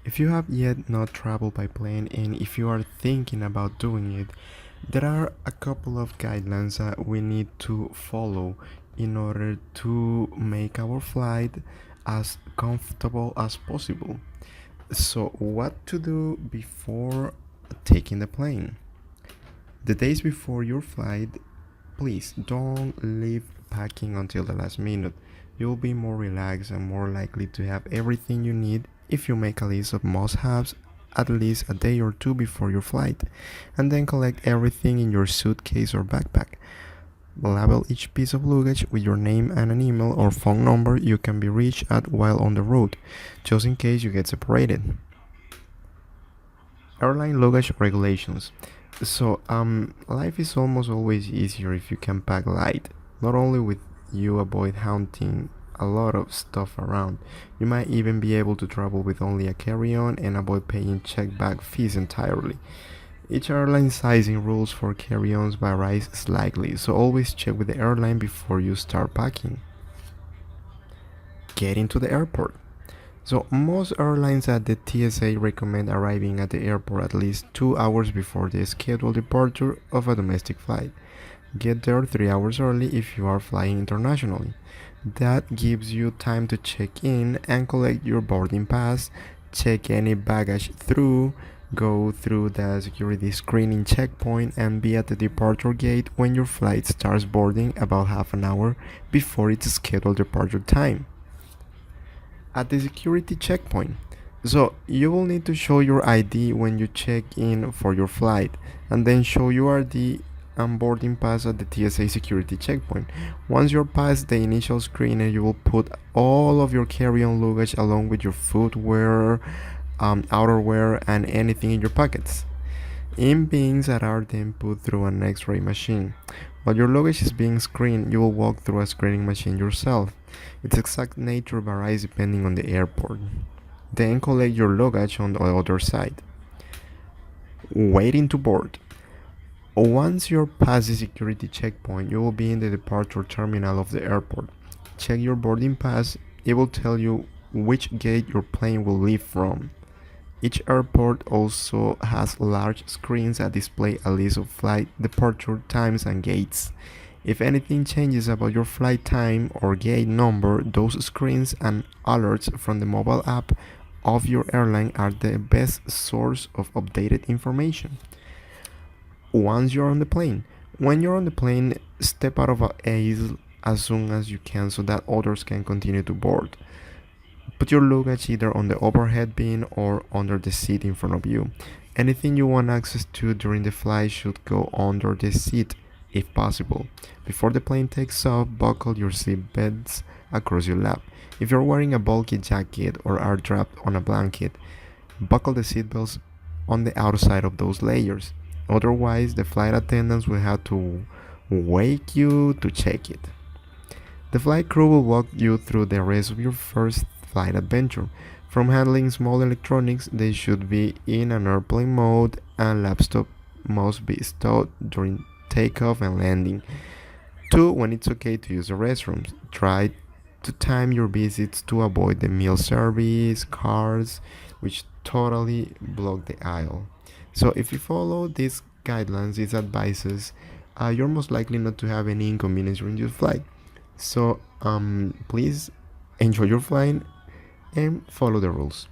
If you have yet not traveled by plane and if you are thinking about doing it, there are a couple of guidelines that we need to follow in order to make our flight as comfortable as possible. So, what to do before taking the plane? The days before your flight, please don't leave packing until the last minute. You'll be more relaxed and more likely to have everything you need if you make a list of must-haves at least a day or two before your flight, and then collect everything in your suitcase or backpack. Label each piece of luggage with your name and an email or phone number you can be reached at while on the road, just in case you get separated. Airline luggage regulations. Life is almost always easier if you can pack light. Not only with you avoid haunting a lot of stuff around, you might even be able to travel with only a carry-on and avoid paying check bag fees entirely. Each airline sizing rules for carry-ons varies slightly, so always check with the airline before you start packing. Getting to the airport. So most airlines at the TSA recommend arriving at the airport at least 2 hours before the scheduled departure of a domestic flight. Get there 3 hours early if you are flying internationally. That gives you time to check in and collect your boarding pass, check any baggage through, go through the security screening checkpoint, and be at the departure gate when your flight starts boarding about half an hour before its scheduled departure time. At the security checkpoint. So you will need to show your ID when you check in for your flight, and then show your ID and boarding pass at the TSA security checkpoint. Once you're past the initial screener, you will put all of your carry-on luggage along with your footwear, outerwear, and anything in your pockets in bins that are then put through an X-ray machine. While your luggage is being screened, you will walk through a screening machine yourself. Its exact nature varies depending on the airport. Then collect your luggage on the other side. Waiting to board. Once you're past the security checkpoint, you will be in the departure terminal of the airport. Check your boarding pass. It will tell you which gate your plane will leave from. Each airport also has large screens that display a list of flight departure times and gates. If anything changes about your flight time or gate number, those screens and alerts from the mobile app of your airline are the best source of updated information. Once you're on the plane, when you're on the plane, step out of a aisle as soon as you can so that others can continue to board. Put your luggage either on the overhead bin or under the seat in front of you. Anything you want access to during the flight should go under the seat if possible. Before the plane takes off, buckle your seat belts across your lap. If you're wearing a bulky jacket or are wrapped on a blanket, buckle the seat belts on the outside of those layers. Otherwise, the flight attendants will have to wake you to check it. The flight crew will walk you through the rest of your first flight adventure. From handling small electronics, they should be in an airplane mode, and laptop must be stowed during takeoff and landing. 2. When it's okay to use the restrooms, try to time your visits to avoid the meal service cars, which totally block the aisle. So if you follow these guidelines, these advices, you're most likely not to have any inconvenience during your flight. So please enjoy your flight and follow the rules.